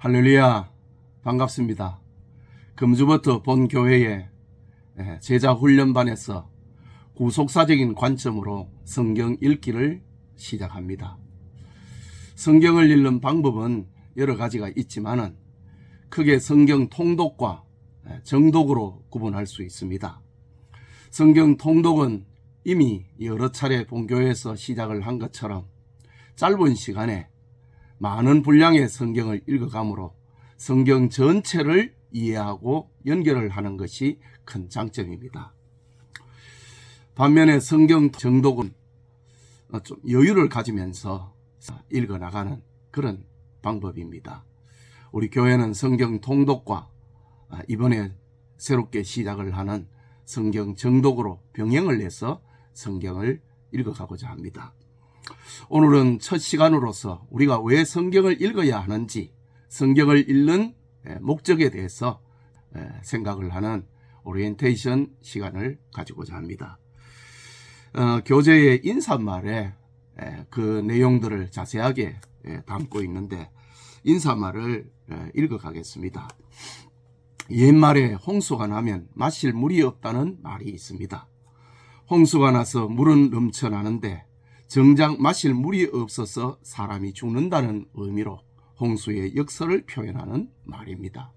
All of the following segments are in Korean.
할렐루야, 반갑습니다. 금주부터 본 교회의 제자 훈련반에서 구속사적인 관점으로 성경 읽기를 시작합니다. 성경을 읽는 방법은 여러 가지가 있지만은 크게 성경 통독과 정독으로 구분할 수 있습니다. 성경 통독은 이미 여러 차례 본교회에서 시작을 한 것처럼 짧은 시간에 많은 분량의 성경을 읽어가므로 성경 전체를 이해하고 연결을 하는 것이 큰 장점입니다. 반면에 성경 정독은 좀 여유를 가지면서 읽어나가는 그런 방법입니다. 우리 교회는 성경 통독과 이번에 새롭게 시작을 하는 성경 정독으로 병행을 해서 성경을 읽어가고자 합니다. 오늘은 첫 시간으로서 우리가 왜 성경을 읽어야 하는지, 성경을 읽는 목적에 대해서 생각을 하는 오리엔테이션 시간을 가지고자 합니다. 교재의 인사말에 그 내용들을 자세하게 담고 있는데 인사말을 읽어가겠습니다. 옛말에 홍수가 나면 마실 물이 없다는 말이 있습니다. 홍수가 나서 물은 넘쳐나는데 정작 마실 물이 없어서 사람이 죽는다는 의미로 홍수의 역설을 표현하는 말입니다.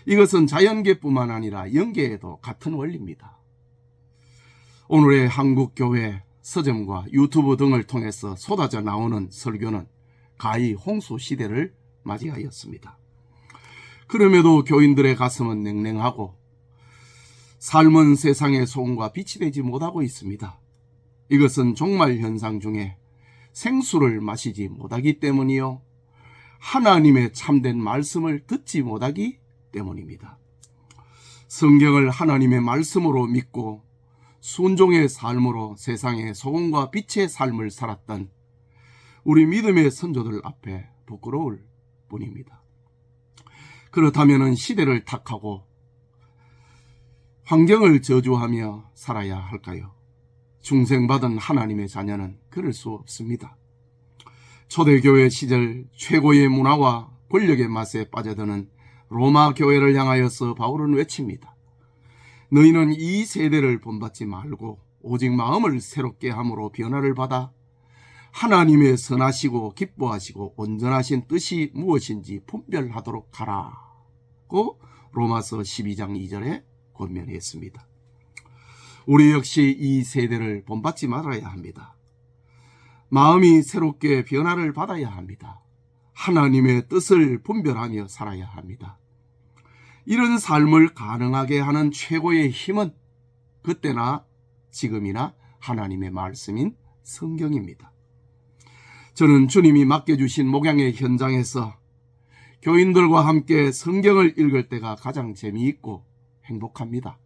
이것은 자연계뿐만 아니라 영계에도 같은 원리입니다. 오늘의 한국교회 서점과 유튜브 등을 통해서 쏟아져 나오는 설교는 가히 홍수 시대를 맞이하였습니다. 그럼에도 교인들의 가슴은 냉랭하고 삶은 세상의 소음과 빛이 되지 못하고 있습니다. 이것은 종말 현상 중에 생수를 마시지 못하기 때문이요, 하나님의 참된 말씀을 듣지 못하기 때문입니다. 성경을 하나님의 말씀으로 믿고 순종의 삶으로 세상의 소금과 빛의 삶을 살았던 우리 믿음의 선조들 앞에 부끄러울 뿐입니다. 그렇다면 시대를 탓하고 환경을 저주하며 살아야 할까요? 중생받은 하나님의 자녀는 그럴 수 없습니다. 초대교회 시절 최고의 문화와 권력의 맛에 빠져드는 로마 교회를 향하여서 바울은 외칩니다. 너희는 이 세대를 본받지 말고 오직 마음을 새롭게 함으로 변화를 받아 하나님의 선하시고 기뻐하시고 온전하신 뜻이 무엇인지 분별하도록 하라고 로마서 12장 2절에 권면했습니다. 우리 역시 이 세대를 본받지 말아야 합니다. 마음이 새롭게 변화를 받아야 합니다. 하나님의 뜻을 분별하며 살아야 합니다. 이런 삶을 가능하게 하는 최고의 힘은 그때나 지금이나 하나님의 말씀인 성경입니다. 저는 주님이 맡겨주신 목양의 현장에서 교인들과 함께 성경을 읽을 때가 가장 재미있고 행복합니다.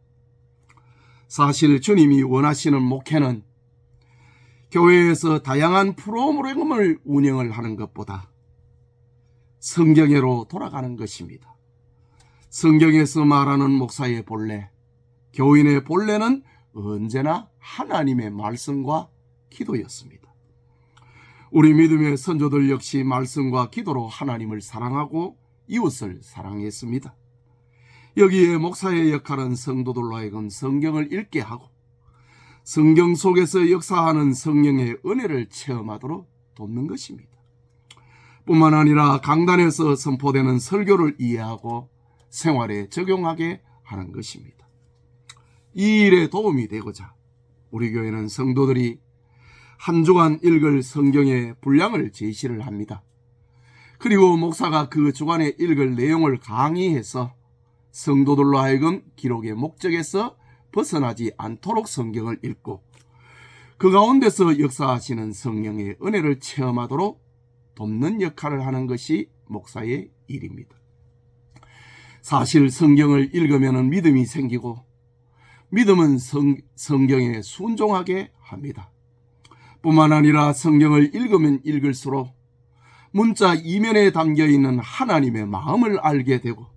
사실 주님이 원하시는 목회는 교회에서 다양한 프로그램을 운영을 하는 것보다 성경에로 돌아가는 것입니다. 성경에서 말하는 목사의 본래, 교인의 본래는 언제나 하나님의 말씀과 기도였습니다. 우리 믿음의 선조들 역시 말씀과 기도로 하나님을 사랑하고 이웃을 사랑했습니다. 여기에 목사의 역할은 성도들로 하여금 성경을 읽게 하고 성경 속에서 역사하는 성령의 은혜를 체험하도록 돕는 것입니다. 뿐만 아니라 강단에서 선포되는 설교를 이해하고 생활에 적용하게 하는 것입니다. 이 일에 도움이 되고자 우리 교회는 성도들이 한 주간 읽을 성경의 분량을 제시를 합니다. 그리고 목사가 그 주간에 읽을 내용을 강의해서 성도들로 하여금 기록의 목적에서 벗어나지 않도록 성경을 읽고 그 가운데서 역사하시는 성령의 은혜를 체험하도록 돕는 역할을 하는 것이 목사의 일입니다. 사실 성경을 읽으면 믿음이 생기고 믿음은 성경에 순종하게 합니다. 뿐만 아니라 성경을 읽으면 읽을수록 문자 이면에 담겨있는 하나님의 마음을 알게 되고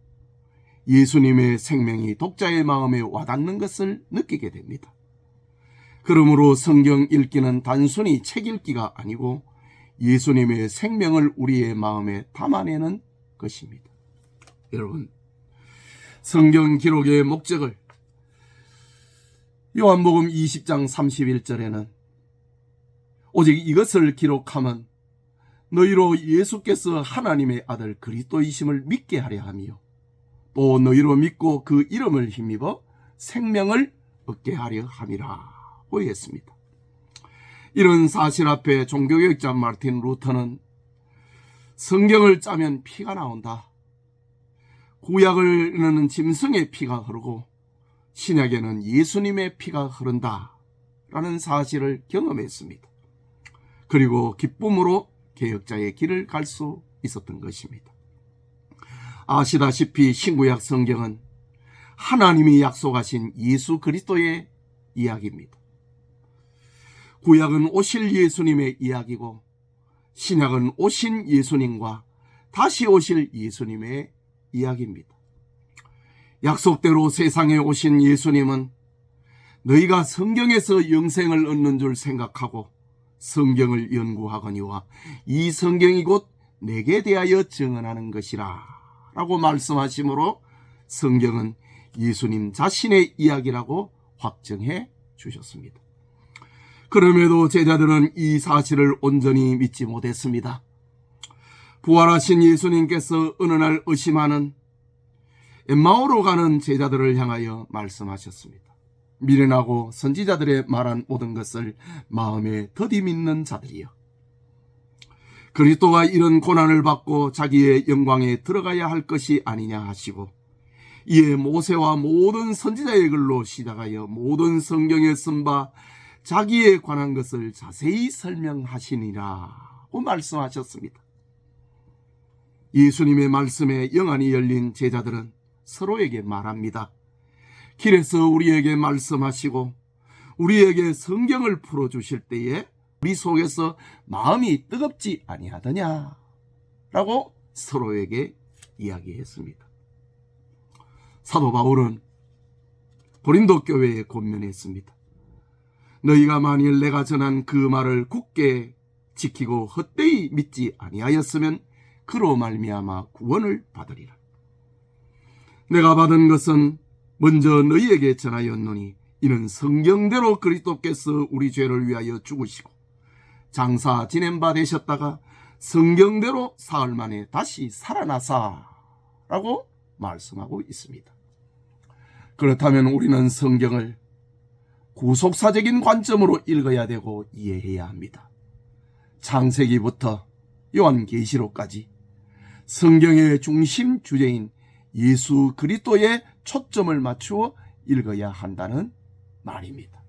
예수님의 생명이 독자의 마음에 와닿는 것을 느끼게 됩니다. 그러므로 성경 읽기는 단순히 책 읽기가 아니고 예수님의 생명을 우리의 마음에 담아내는 것입니다. 여러분, 성경 기록의 목적을 요한복음 20장 31절에는 오직 이것을 기록하면 너희로 예수께서 하나님의 아들 그리스도이심을 믿게 하려 하며 또 너희로 믿고 그 이름을 힘입어 생명을 얻게 하려 함이라고 했습니다. 이런 사실 앞에 종교개혁자 마르틴 루터는 성경을 짜면 피가 나온다. 구약에는 짐승의 피가 흐르고 신약에는 예수님의 피가 흐른다 라는 사실을 경험했습니다. 그리고 기쁨으로 개혁자의 길을 갈 수 있었던 것입니다. 아시다시피 신구약 성경은 하나님이 약속하신 예수 그리스도의 이야기입니다. 구약은 오실 예수님의 이야기고 신약은 오신 예수님과 다시 오실 예수님의 이야기입니다. 약속대로 세상에 오신 예수님은 너희가 성경에서 영생을 얻는 줄 생각하고 성경을 연구하거니와 이 성경이 곧 내게 대하여 증언하는 것이라 라고 말씀하시므로 성경은 예수님 자신의 이야기라고 확정해 주셨습니다. 그럼에도 제자들은 이 사실을 온전히 믿지 못했습니다. 부활하신 예수님께서 어느 날 의심하는 엠마오로 가는 제자들을 향하여 말씀하셨습니다. 미련하고 선지자들의 말한 모든 것을 마음에 더디 믿는 자들이여, 그리스도가 이런 고난을 받고 자기의 영광에 들어가야 할 것이 아니냐 하시고 이에 모세와 모든 선지자의 글로 시작하여 모든 성경에 쓴 바 자기에 관한 것을 자세히 설명하시니라고 말씀하셨습니다. 예수님의 말씀에 영안이 열린 제자들은 서로에게 말합니다. 길에서 우리에게 말씀하시고 우리에게 성경을 풀어주실 때에 우리 속에서 마음이 뜨겁지 아니하더냐 라고 서로에게 이야기했습니다. 사도 바울은 고린도 교회에 권면했습니다. 너희가 만일 내가 전한 그 말을 굳게 지키고 헛되이 믿지 아니하였으면 그로 말미암아 구원을 받으리라. 내가 받은 것은 먼저 너희에게 전하였노니 이는 성경대로 그리스도께서 우리 죄를 위하여 죽으시고 장사 지낸 바 되셨다가 성경대로 사흘 만에 다시 살아나사 라고 말씀하고 있습니다. 그렇다면 우리는 성경을 구속사적인 관점으로 읽어야 되고 이해해야 합니다. 창세기부터 요한계시록까지 성경의 중심 주제인 예수 그리스도에 초점을 맞추어 읽어야 한다는 말입니다.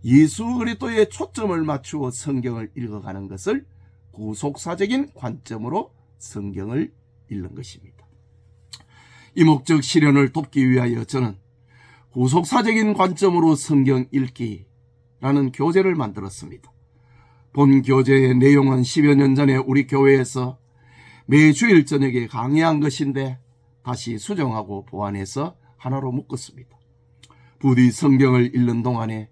예수 그리스도에 초점을 맞추어 성경을 읽어가는 것을 구속사적인 관점으로 성경을 읽는 것입니다. 이 목적 실현을 돕기 위하여 저는 구속사적인 관점으로 성경 읽기라는 교재를 만들었습니다. 본 교재의 내용은 10여 년 전에 우리 교회에서 매주일 저녁에 강의한 것인데 다시 수정하고 보완해서 하나로 묶었습니다. 부디 성경을 읽는 동안에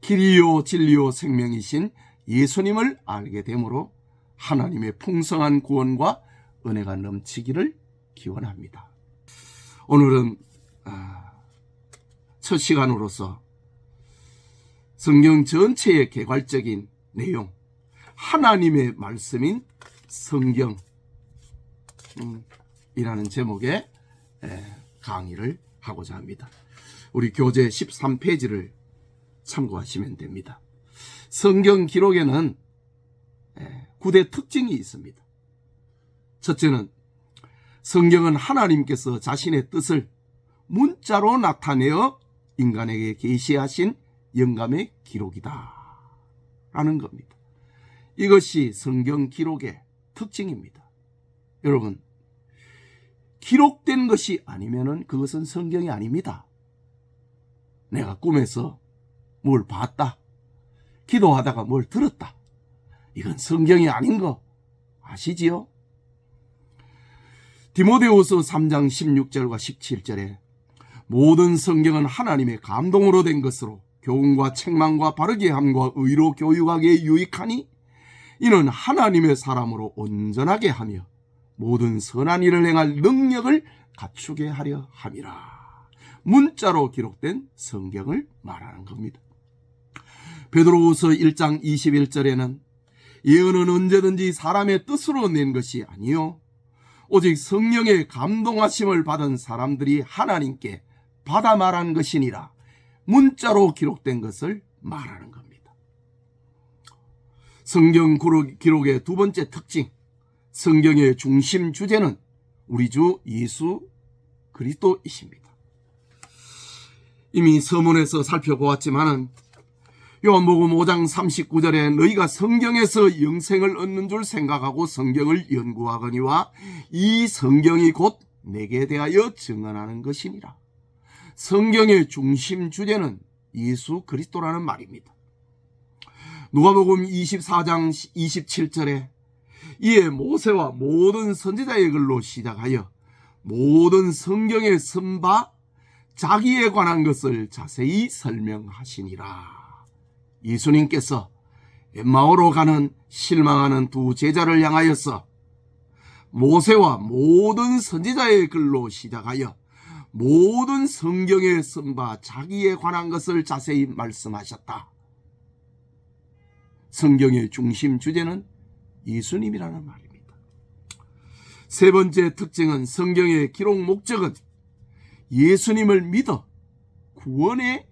길이요 진리요 생명이신 예수님을 알게 되므로 하나님의 풍성한 구원과 은혜가 넘치기를 기원합니다. 오늘은 첫 시간으로서 성경 전체의 개괄적인 내용, 하나님의 말씀인 성경이라는 제목의 강의를 하고자 합니다. 우리 교재 13페이지를 참고하시면 됩니다. 성경 기록에는 9대 특징이 있습니다. 첫째는 성경은 하나님께서 자신의 뜻을 문자로 나타내어 인간에게 계시하신 영감의 기록이다 라는 겁니다. 이것이 성경 기록의 특징입니다. 여러분, 기록된 것이 아니면은 그것은 성경이 아닙니다. 내가 꿈에서 뭘 봤다, 기도하다가 뭘 들었다, 이건 성경이 아닌 거 아시지요? 디모데후서 3장 16절과 17절에 모든 성경은 하나님의 감동으로 된 것으로 교훈과 책망과 바르게 함과 의로 교육하기에 유익하니 이는 하나님의 사람으로 온전하게 하며 모든 선한 일을 행할 능력을 갖추게 하려 함이라. 문자로 기록된 성경을 말하는 겁니다. 베드로후서 1장 21절에는 예언은 언제든지 사람의 뜻으로 낸 것이 아니요 오직 성령의 감동하심을 받은 사람들이 하나님께 받아 말한 것이니라. 문자로 기록된 것을 말하는 겁니다. 성경 기록의 두 번째 특징, 성경의 중심 주제는 우리 주 예수 그리스도이십니다. 이미 서문에서 살펴보았지만은 요한복음 5장 39절에 너희가 성경에서 영생을 얻는 줄 생각하고 성경을 연구하거니와 이 성경이 곧 내게 대하여 증언하는 것이니라. 성경의 중심 주제는 예수 그리스도라는 말입니다. 누가복음 24장 27절에 이에 모세와 모든 선지자의 글로 시작하여 모든 성경에 쓴 바 자기에 관한 것을 자세히 설명하시니라. 예수님께서 엠마오로 가는 실망하는 두 제자를 향하여서 모세와 모든 선지자의 글로 시작하여 모든 성경에 쓴 바 자기에 관한 것을 자세히 말씀하셨다. 성경의 중심 주제는 예수님이라는 말입니다. 세 번째 특징은 성경의 기록 목적은 예수님을 믿어 구원에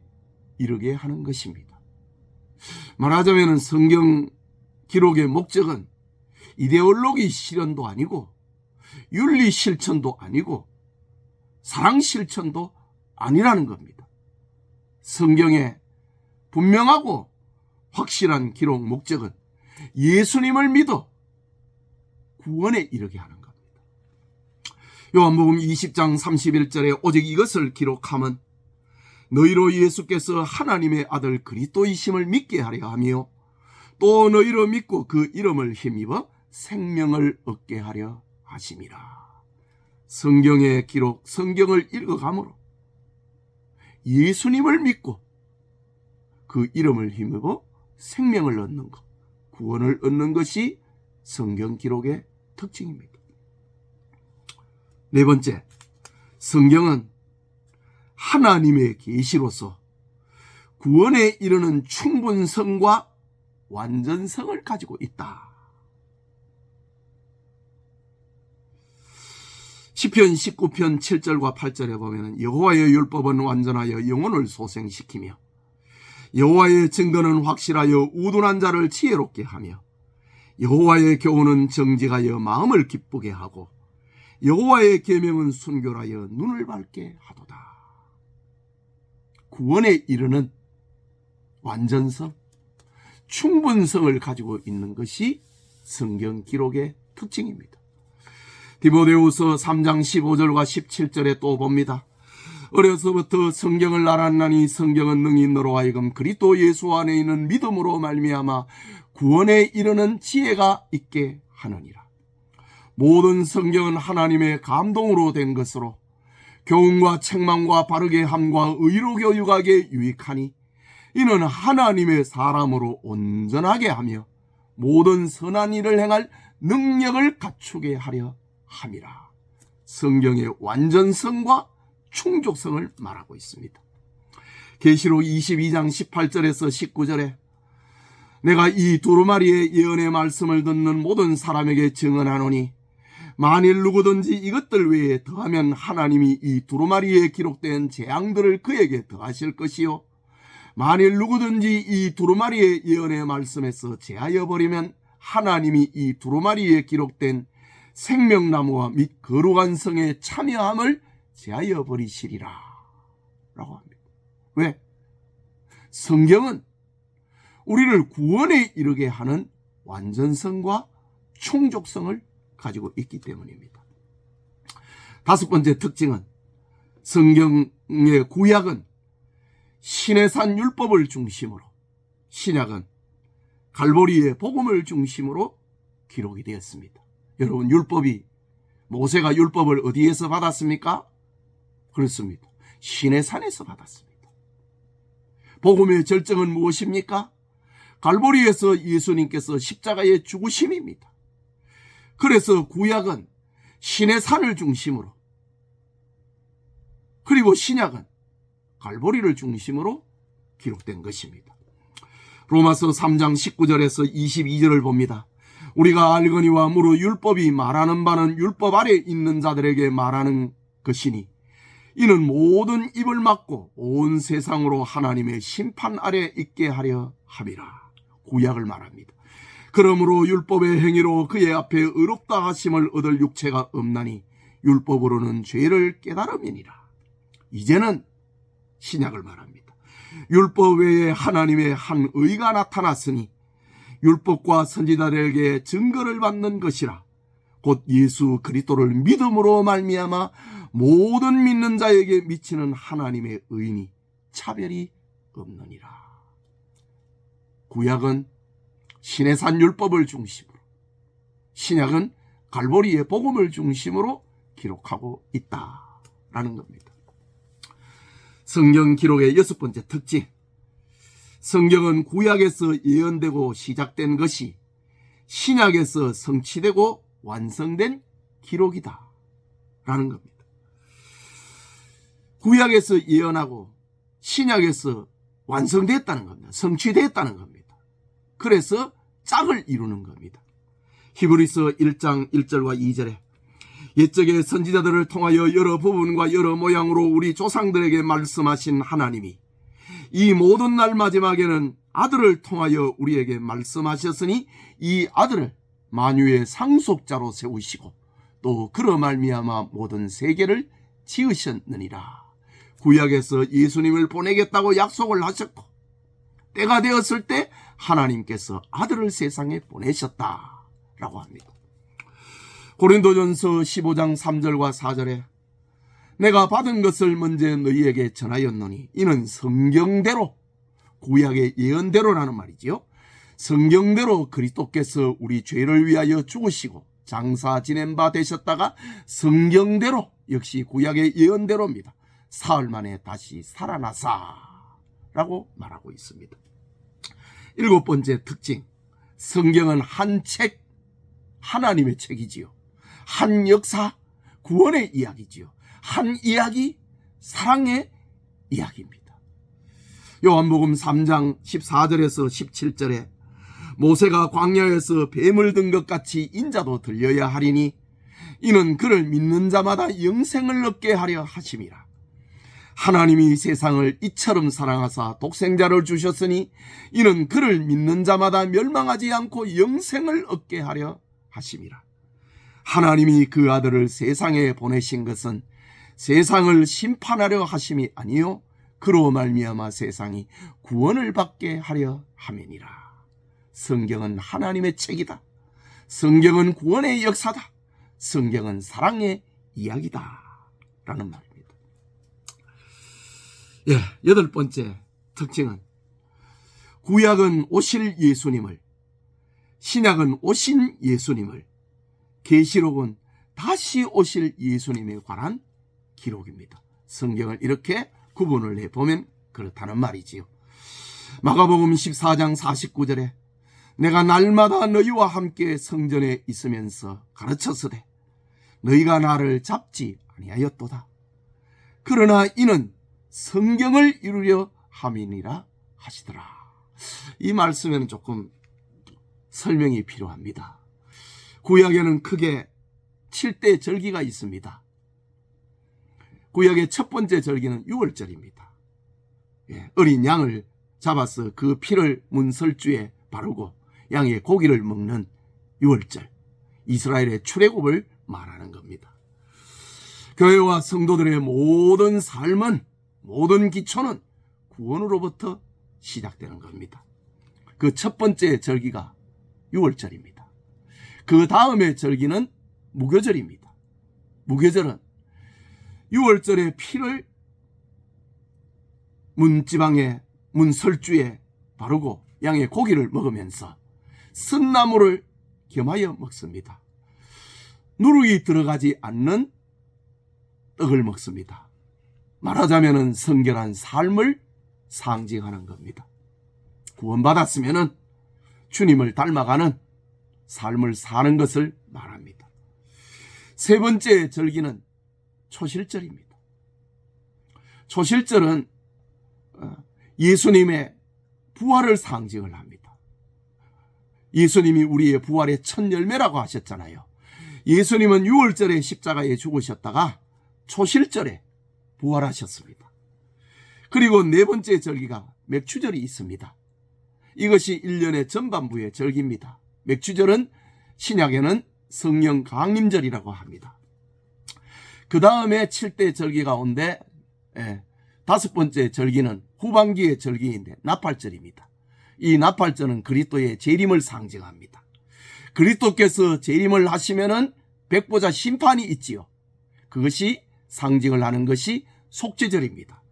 이르게 하는 것입니다. 말하자면 성경 기록의 목적은 이데올로기 실현도 아니고 윤리 실천도 아니고 사랑 실천도 아니라는 겁니다. 성경의 분명하고 확실한 기록 목적은 예수님을 믿어 구원에 이르게 하는 겁니다. 요한복음 20장 31절에 오직 이것을 기록함은 너희로 예수께서 하나님의 아들 그리스도이심을 믿게 하려 하며 또 너희로 믿고 그 이름을 힘입어 생명을 얻게 하려 하심이라. 성경의 기록, 성경을 읽어감으로 예수님을 믿고 그 이름을 힘입어 생명을 얻는 것, 구원을 얻는 것이 성경 기록의 특징입니다. 네 번째, 성경은 하나님의 계시로서 구원에 이르는 충분성과 완전성을 가지고 있다. 시편 19편 7절과 8절에 보면 여호와의 율법은 완전하여 영혼을 소생시키며 여호와의 증거는 확실하여 우둔한 자를 지혜롭게 하며 여호와의 교훈은 정직하여 마음을 기쁘게 하고 여호와의 계명은 순결하여 눈을 밝게 하도다. 구원에 이르는 완전성, 충분성을 가지고 있는 것이 성경 기록의 특징입니다. 디모데후서 3장 15절과 17절에 또 봅니다. 어려서부터 성경을 알았나니 성경은 능히 너로 하여금 그리스도 예수 안에 있는 믿음으로 말미암아 구원에 이르는 지혜가 있게 하느니라. 모든 성경은 하나님의 감동으로 된 것으로 교훈과 책망과 바르게 함과 의로 교육하게 유익하니 이는 하나님의 사람으로 온전하게 하며 모든 선한 일을 행할 능력을 갖추게 하려 함이라. 성경의 완전성과 충족성을 말하고 있습니다. 계시록 22장 18절에서 19절에 내가 이 두루마리의 예언의 말씀을 듣는 모든 사람에게 증언하노니 만일 누구든지 이것들 외에 더하면 하나님이 이 두루마리에 기록된 재앙들을 그에게 더하실 것이요 만일 누구든지 이 두루마리의 예언의 말씀에서 제하여 버리면 하나님이 이 두루마리에 기록된 생명나무와 및 거룩한 성에 참여함을 제하여 버리시리라 라고 합니다. 왜? 성경은 우리를 구원에 이르게 하는 완전성과 충족성을 가지고 있기 때문입니다. 다섯 번째 특징은 성경의 구약은 시내산 율법을 중심으로, 신약은 갈보리의 복음을 중심으로 기록이 되었습니다. 여러분, 율법이, 모세가 율법을 어디에서 받았습니까? 그렇습니다. 시내산에서 받았습니다. 복음의 절정은 무엇입니까? 갈보리에서 예수님께서 십자가의 죽으심입니다. 그래서 구약은 신의 산을 중심으로, 그리고 신약은 갈보리를 중심으로 기록된 것입니다. 로마서 3장 19절에서 22절을 봅니다. 우리가 알거니와 무릇 율법이 말하는 바는 율법 아래 있는 자들에게 말하는 것이니 이는 모든 입을 막고 온 세상으로 하나님의 심판 아래 있게 하려 함이라. 구약을 말합니다. 그러므로 율법의 행위로 그의 앞에 의롭다 하심을 얻을 육체가 없나니 율법으로는 죄를 깨달음이니라. 이제는 신약을 말합니다. 율법 외에 하나님의 한 의가 나타났으니 율법과 선지자들에게 증거를 받는 것이라. 곧 예수 그리스도를 믿음으로 말미암아 모든 믿는 자에게 미치는 하나님의 의니 차별이 없느니라. 구약은 신의 산 율법을 중심으로, 신약은 갈보리의 복음을 중심으로 기록하고 있다라는 겁니다. 성경 기록의 6번째 특징, 성경은 구약에서 예언되고 시작된 것이 신약에서 성취되고 완성된 기록이다 라는 겁니다. 구약에서 예언하고 신약에서 완성됐다는 겁니다. 성취됐다는 겁니다. 그래서 짝을 이루는 겁니다. 히브리서 1장 1절과 2절에 옛적의 선지자들을 통하여 여러 부분과 여러 모양으로 우리 조상들에게 말씀하신 하나님이 이 모든 날 마지막에는 아들을 통하여 우리에게 말씀하셨으니 이 아들을 만유의 상속자로 세우시고 또 그로 말미암아 모든 세계를 지으셨느니라. 구약에서 예수님을 보내겠다고 약속을 하셨고 때가 되었을 때 하나님께서 아들을 세상에 보내셨다라고 합니다. 고린도전서 15장 3절과 4절에 내가 받은 것을 먼저 너희에게 전하였노니 이는 성경대로, 구약의 예언대로라는 말이지요. 성경대로 그리스도께서 우리 죄를 위하여 죽으시고 장사 지낸 바 되셨다가 성경대로, 역시 구약의 예언대로입니다. 사흘 만에 다시 살아나사라고 말하고 있습니다. 7번째 특징, 성경은 한 책, 하나님의 책이지요. 한 역사, 구원의 이야기지요. 한 이야기, 사랑의 이야기입니다. 요한복음 3장 14절에서 17절에 모세가 광야에서 뱀을 든 것 같이 인자도 들려야 하리니 이는 그를 믿는 자마다 영생을 얻게 하려 하심이라. 하나님이 세상을 이처럼 사랑하사 독생자를 주셨으니 이는 그를 믿는 자마다 멸망하지 않고 영생을 얻게 하려 하심이라. 하나님이 그 아들을 세상에 보내신 것은 세상을 심판하려 하심이 아니요 그로 말미암아 세상이 구원을 받게 하려 함이니라. 성경은 하나님의 책이다. 성경은 구원의 역사다. 성경은 사랑의 이야기다 라는 말입니다. 8번째 특징은 구약은 오실 예수님을, 신약은 오신 예수님을, 계시록은 다시 오실 예수님에 관한 기록입니다. 성경을 이렇게 구분을 해보면 그렇다는 말이지요. 마가복음 14장 49절에 내가 날마다 너희와 함께 성전에 있으면서 가르쳤으되 너희가 나를 잡지 아니하였도다. 그러나 이는 성경을 이루려 함이니라 하시더라. 이 말씀에는 조금 설명이 필요합니다. 구약에는 크게 7대 절기가 있습니다. 구약의 첫 번째 절기는 유월절입니다. 어린 양을 잡아서 그 피를 문설주에 바르고 양의 고기를 먹는 유월절, 이스라엘의 출애굽을 말하는 겁니다. 교회와 성도들의 모든 삶은, 모든 기초는 구원으로부터 시작되는 겁니다. 그 첫 번째 절기가 유월절입니다. 그 다음의 절기는 무교절입니다. 무교절은 유월절의 피를 문지방에, 문설주에 바르고 양의 고기를 먹으면서 쓴나물을 겸하여 먹습니다. 누룩이 들어가지 않는 떡을 먹습니다. 말하자면 성결한 삶을 상징하는 겁니다. 구원받았으면 주님을 닮아가는 삶을 사는 것을 말합니다. 세 번째 절기는 초실절입니다. 초실절은 예수님의 부활을 상징을 합니다. 예수님이 우리의 부활의 첫 열매라고 하셨잖아요. 예수님은 6월절에 십자가에 죽으셨다가 초실절에 부활하셨습니다. 그리고 네 번째 절기가 맥추절이 있습니다. 이것이 1년의 전반부의 절기입니다. 맥추절은 신약에는 성령 강림절이라고 합니다. 그 다음에 7대 절기 가운데 다섯 번째 절기는 후반기의 절기인데 나팔절입니다. 이 나팔절은 그리스도의 재림을 상징합니다. 그리스도께서 재림을 하시면은 백보자 심판이 있지요. 그것이 상징을 하는 것이 속죄절입니다.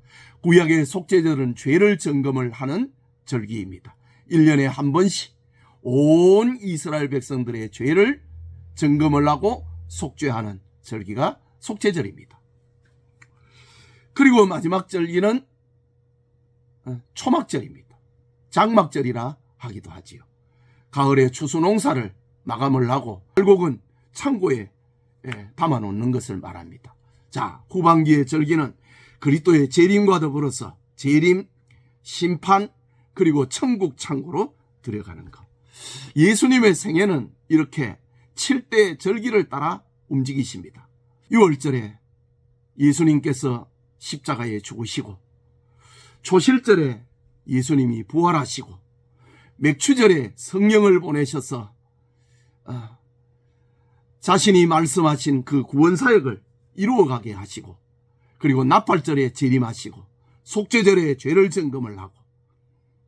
구약의 속죄절은 죄를 점검을 하는 절기입니다. 1년에 한 번씩 온 이스라엘 백성들의 죄를 점검을 하고 속죄하는 절기가 속죄절입니다. 그리고 마지막 절기는 초막절입니다. 장막절이라 하기도 하지요. 가을에 추수농사를 마감을 하고 결국은 창고에 담아놓는 것을 말합니다. 자, 후반기의 절기는 그리스도의 재림과 더불어서 재림, 심판, 그리고 천국 창고로 들어가는 것. 예수님의 생애는 이렇게 7대 절기를 따라 움직이십니다. 6월절에 예수님께서 십자가에 죽으시고, 초실절에 예수님이 부활하시고, 맥추절에 성령을 보내셔서 자신이 말씀하신 그 구원사역을 이루어가게 하시고, 그리고 나팔절에 재림하시고, 속죄절에 죄를 점검을 하고,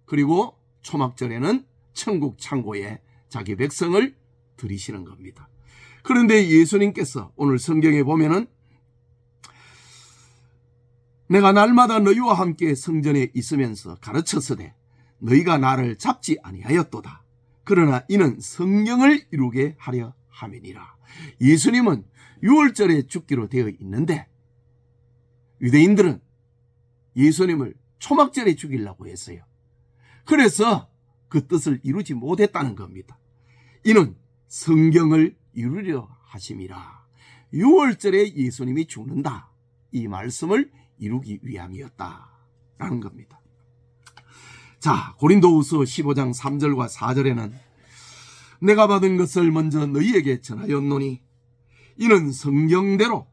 그리고 초막절에는 천국 창고에 자기 백성을 들이시는 겁니다. 그런데 예수님께서 오늘 성경에 보면은 내가 날마다 너희와 함께 성전에 있으면서 가르쳤으되 너희가 나를 잡지 아니하였도다. 그러나 이는 성령을 이루게 하려 함이니라. 예수님은 6월절에 죽기로 되어 있는데 유대인들은 예수님을 초막절에 죽이려고 했어요. 그래서 그 뜻을 이루지 못했다는 겁니다. 이는 성경을 이루려 하심이라. 6월절에 예수님이 죽는다. 이 말씀을 이루기 위함이었다라는 겁니다. 자, 고린도후서 15장 3절과 4절에는 내가 받은 것을 먼저 너희에게 전하였노니 이는 성경대로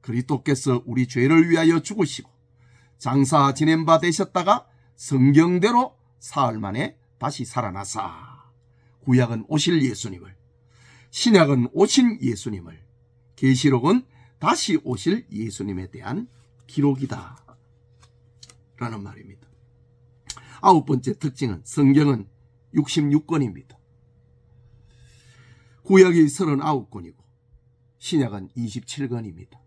그리스도께서 우리 죄를 위하여 죽으시고 장사 지낸 바 되셨다가 성경대로 사흘 만에 다시 살아나사. 구약은 오실 예수님을, 신약은 오신 예수님을, 계시록은 다시 오실 예수님에 대한 기록이다 라는 말입니다. 아홉 번째 특징은 성경은 66권입니다. 구약이 39권이고 신약은 27권입니다.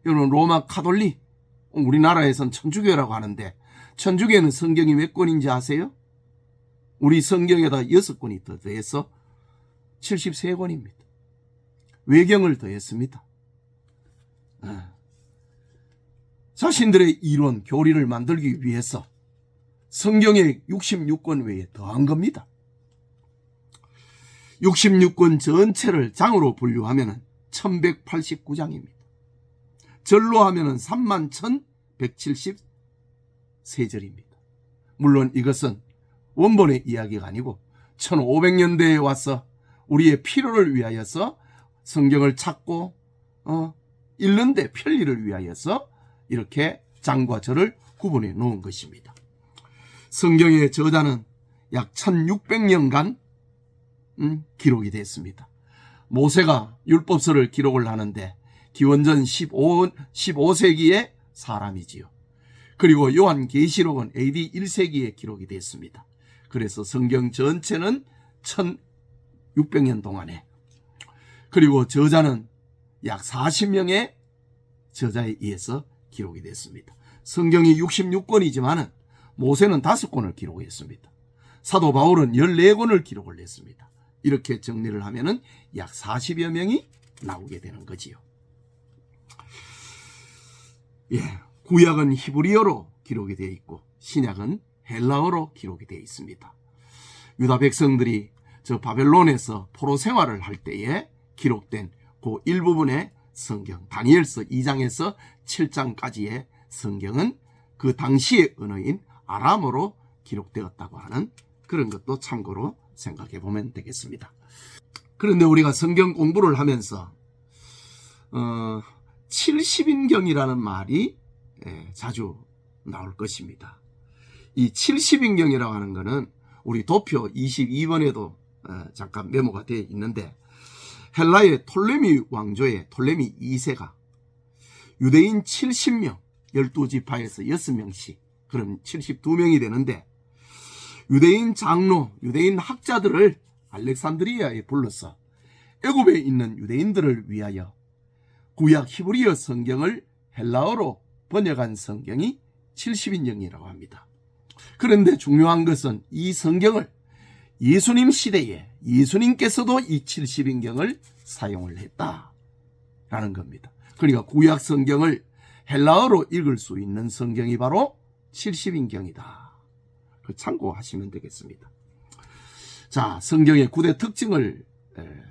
여러분, 로마 카톨릭, 우리나라에선 천주교라고 하는데 천주교는 성경이 몇 권인지 아세요? 우리 성경에다 6권이 더 더해서 73권입니다. 외경을 더했습니다. 자신들의 이론, 교리를 만들기 위해서 성경의 66권 외에 더한 겁니다. 66권 전체를 장으로 분류하면 1189장입니다. 절로 하면 31,173절입니다. 물론 이것은 원본의 이야기가 아니고 1500년대에 와서 우리의 필요를 위하여서 성경을 찾고 읽는데 편리를 위하여서 이렇게 장과 절을 구분해 놓은 것입니다. 성경의 저자는 약 1600년간 기록이 됐습니다. 모세가 율법서를 기록을 하는데 기원전 15세기의 사람이지요. 그리고 요한계시록은 AD 1세기에 기록이 됐습니다. 그래서 성경 전체는 1600년 동안에, 그리고 저자는 약 40명의 저자에 의해서 기록이 됐습니다. 성경이 66권이지만 모세는 5권을 기록했습니다. 사도 바울은 14권을 기록을 했습니다. 이렇게 정리를 하면은 약 40여 명이 나오게 되는 거지요. 구약은 히브리어로 기록이 되어 있고 신약은 헬라어로 기록이 되어 있습니다. 유다 백성들이 저 바벨론에서 포로 생활을 할 때에 기록된 그 일부분의 성경, 다니엘서 2장에서 7장까지의 성경은 그 당시의 언어인 아람어로 기록되었다고 하는 그런 것도 참고로 생각해 보면 되겠습니다. 그런데 우리가 성경 공부를 하면서 70인경이라는 말이 자주 나올 것입니다. 이 70인경이라고 하는 것은 우리 도표 22번에도 잠깐 메모가 되어 있는데, 헬라의 톨레미 왕조의 톨레미 2세가 유대인 70명, 12지파에서 6명씩, 그럼 72명이 되는데, 유대인 장로, 유대인 학자들을 알렉산드리아에 불러서 애굽에 있는 유대인들을 위하여 구약 히브리어 성경을 헬라어로 번역한 성경이 70인경이라고 합니다. 그런데 중요한 것은 이 성경을 예수님 시대에 예수님께서도 이 70인경을 사용을 했다라는 겁니다. 그러니까 구약 성경을 헬라어로 읽을 수 있는 성경이 바로 70인경이다. 참고하시면 되겠습니다. 자, 성경의 9대 특징을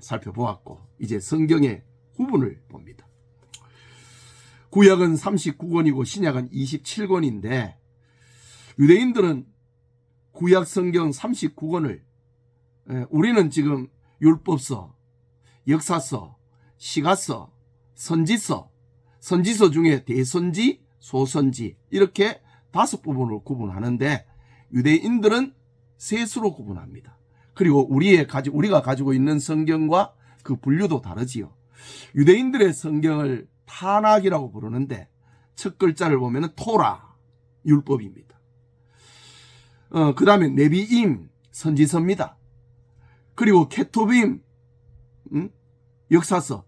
살펴보았고, 이제 성경의 구분을 봅니다. 구약은 39권이고 신약은 27권인데, 유대인들은 구약 성경 39권을 우리는 지금 율법서, 역사서, 시가서, 선지서 중에 대선지, 소선지 이렇게 5부분으로 구분하는데, 유대인들은 셋으로 구분합니다. 그리고 우리가 가지고 있는 성경과 그 분류도 다르지요. 유대인들의 성경을 타낙이라고 부르는데, 첫 글자를 보면 토라, 율법입니다. 그 다음에 네비임, 선지서입니다. 그리고 케토빔, 역사서,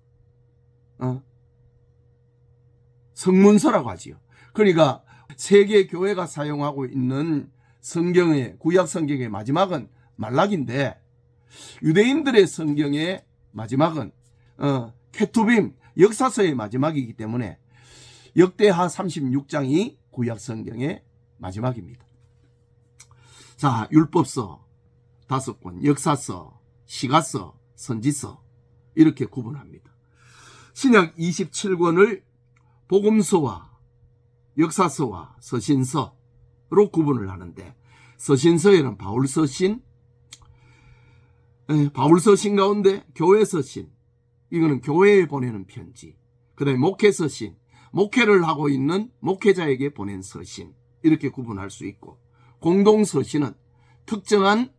성문서라고 하지요. 그러니까 세계 교회가 사용하고 있는 성경의, 구약 성경의 마지막은 말락인데, 유대인들의 성경의 마지막은 케투빔, 역사서의 마지막이기 때문에 역대하 36장이 구약 성경의 마지막입니다. 자, 율법서 5권, 역사서, 시가서, 선지서 이렇게 구분합니다. 신약 27권을 복음서와 역사서와 서신서로 구분을 하는데, 서신서에는 바울서신 가운데 교회서신, 이거는 교회에 보내는 편지, 그 다음에 목회서신, 목회를 하고 있는 목회자에게 보낸 서신, 이렇게 구분할 수 있고, 공동서신은 특정한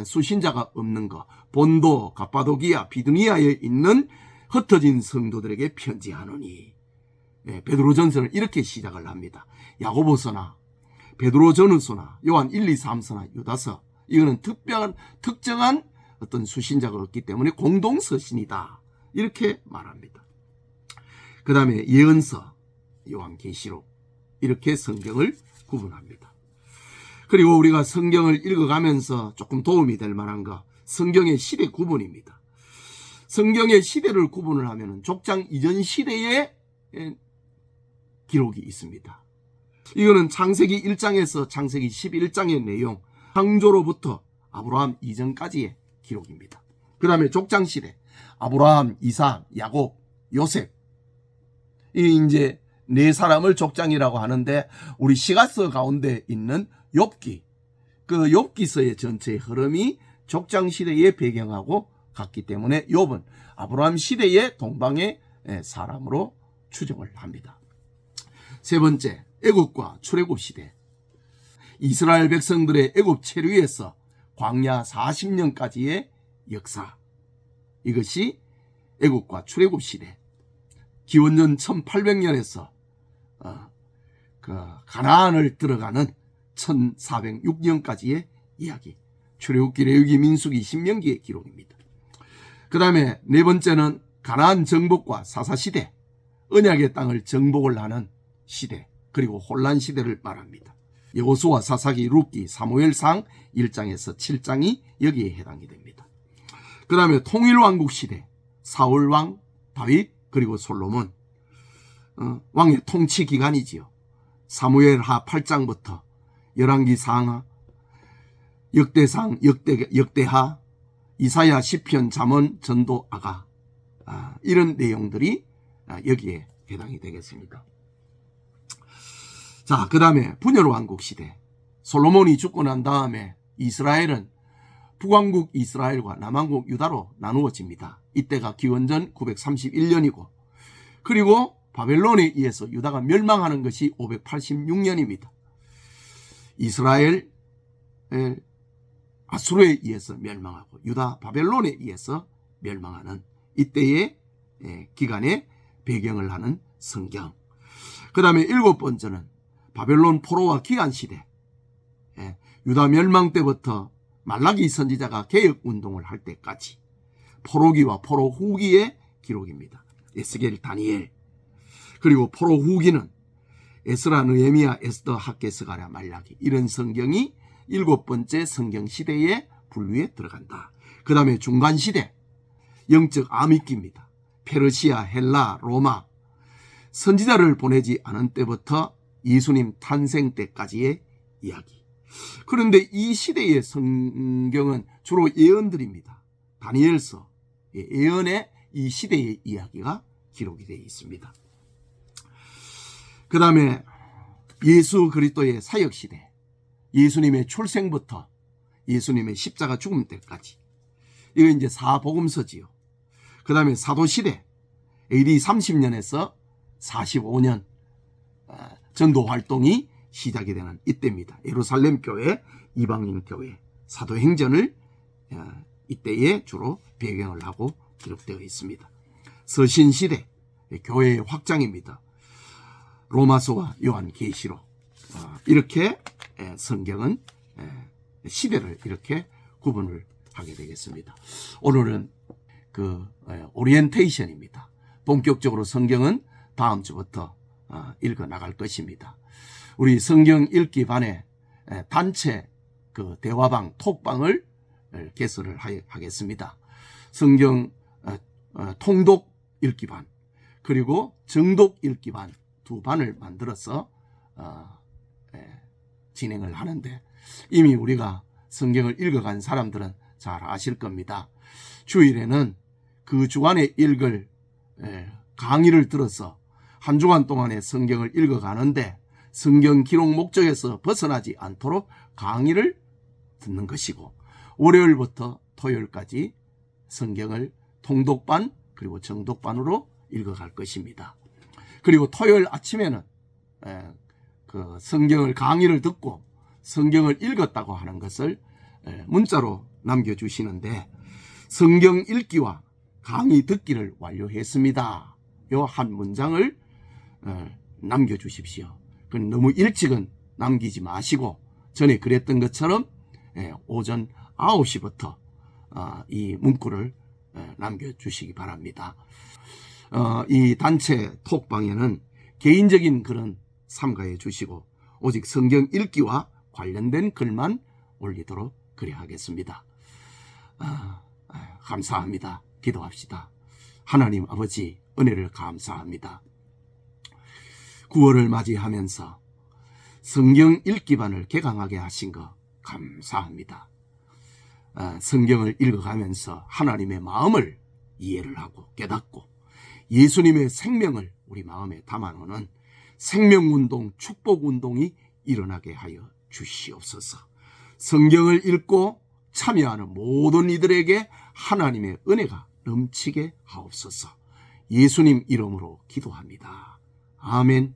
수신자가 없는 것, 본도, 갑바도기아, 비두니아에 있는 흩어진 성도들에게 편지하노니, 베드로전서는 이렇게 시작을 합니다. 야고보서나 베드로전후서나 요한 1, 2, 3서나 유다서, 이거는 특정한 어떤 수신자가 없기 때문에 공동서신이다, 이렇게 말합니다. 그 다음에 예언서, 요한계시록, 이렇게 성경을 구분합니다. 그리고 우리가 성경을 읽어가면서 조금 도움이 될 만한 거, 성경의 시대 구분입니다. 성경의 시대를 구분을 하면 족장 이전 시대의 기록이 있습니다. 이거는 창세기 1장에서 창세기 11장의 내용, 창조로부터 아브라함 이전까지의 기록입니다. 그 다음에 족장 시대, 아브라함, 이삭, 야곱, 요셉, 이 이제 네 사람을 족장이라고 하는데, 우리 시가서 가운데 있는 욥기, 그 욥기서의 전체의 흐름이 족장 시대의 배경하고 같기 때문에 욥은 아브라함 시대의 동방의 사람으로 추정을 합니다. 세 번째, 애굽과 출애굽 시대. 이스라엘 백성들의 애굽 체류에서 광야 40년까지의 역사, 이것이 애굽과 출애굽 시대. 기원전 1800년에서 가나안을 들어가는 1406년까지의 이야기, 출애굽기, 레위기, 민수기, 신명기의 기록입니다. 그 다음에 네 번째는 가나안 정복과 사사시대, 언약의 땅을 정복을 하는 시대, 그리고 혼란 시대를 말합니다. 여호수아, 사사기, 룻기, 사무엘상 1장에서 7장이 여기에 해당이 됩니다. 그 다음에 통일왕국 시대, 사울왕, 다윗, 그리고 솔로몬, 왕의 통치 기간이지요. 사무엘하 8장부터 열왕기 상하, 역대상, 역대하, 이사야, 시편, 잠언, 전도, 아가, 이런 내용들이 여기에 해당이 되겠습니다. 자, 그 다음에 분열왕국 시대. 솔로몬이 죽고 난 다음에 이스라엘은 북왕국 이스라엘과 남왕국 유다로 나누어집니다. 이때가 기원전 931년이고, 그리고 바벨론에 의해서 유다가 멸망하는 것이 586년입니다. 이스라엘 아수르에 의해서 멸망하고 유다 바벨론에 의해서 멸망하는 이때의 기간에 배경을 하는 성경. 그 다음에 7번째는 바벨론 포로와 기한시대. 유다 멸망 때부터 말라기 선지자가 개혁운동을 할 때까지 포로기와 포로 후기의 기록입니다. 에스겔, 다니엘. 그리고 포로 후기는 에스라, 느헤미야, 에스더, 학개, 스가랴, 말라기, 이런 성경이 7번째 성경 시대의 분류에 들어간다. 그 다음에 중간시대, 영적 암흑기입니다. 페르시아, 헬라, 로마. 선지자를 보내지 않은 때부터 예수님 탄생 때까지의 이야기. 그런데 이 시대의 성경은 주로 예언들입니다. 다니엘서, 예언의 이 시대의 이야기가 기록이 되어 있습니다. 그 다음에 예수 그리스도의 사역시대, 예수님의 출생부터 예수님의 십자가 죽음 때까지, 이거 이제 사복음서지요. 그 다음에 사도시대, AD 30년에서 45년 전도 활동이 시작이 되는 이때입니다. 예루살렘 교회, 이방인 교회, 사도행전을 이때에 주로 배경을 하고 기록되어 있습니다. 서신시대, 교회의 확장입니다. 로마서와 요한계시록, 이렇게 성경은 시대를 이렇게 구분을 하게 되겠습니다. 오늘은 그 오리엔테이션입니다. 본격적으로 성경은 다음 주부터 읽어 나갈 것입니다. 우리 성경 읽기 반에 단체 그 대화방, 톡방을 개설을 하겠습니다. 성경 통독 읽기 반, 그리고 정독 읽기 반, 두 반을 만들어서 진행을 하는데, 이미 우리가 성경을 읽어간 사람들은 잘 아실 겁니다. 주일에는 그 주간에 읽을 강의를 들어서 한 주간 동안의 성경을 읽어가는데 성경 기록 목적에서 벗어나지 않도록 강의를 듣는 것이고, 월요일부터 토요일까지 성경을 통독반 그리고 정독반으로 읽어갈 것입니다. 그리고 토요일 아침에는 그 성경을 강의를 듣고 성경을 읽었다고 하는 것을 문자로 남겨주시는데, 성경 읽기와 강의 듣기를 완료했습니다. 요 한 문장을 남겨주십시오. 그건 너무 일찍은 남기지 마시고 전에 그랬던 것처럼 오전 9시부터 이 문구를 남겨주시기 바랍니다. 이 단체 톡방에는 개인적인 글은 삼가해 주시고 오직 성경 읽기와 관련된 글만 올리도록 그래 하겠습니다. 감사합니다. 기도합시다. 하나님 아버지, 은혜를 감사합니다. 9월을 맞이하면서 성경 읽기반을 개강하게 하신 거 감사합니다. 성경을 읽어가면서 하나님의 마음을 이해를 하고 깨닫고 예수님의 생명을 우리 마음에 담아놓는 생명운동, 축복운동이 일어나게 하여 주시옵소서. 성경을 읽고 참여하는 모든 이들에게 하나님의 은혜가 넘치게 하옵소서. 예수님 이름으로 기도합니다. 아멘.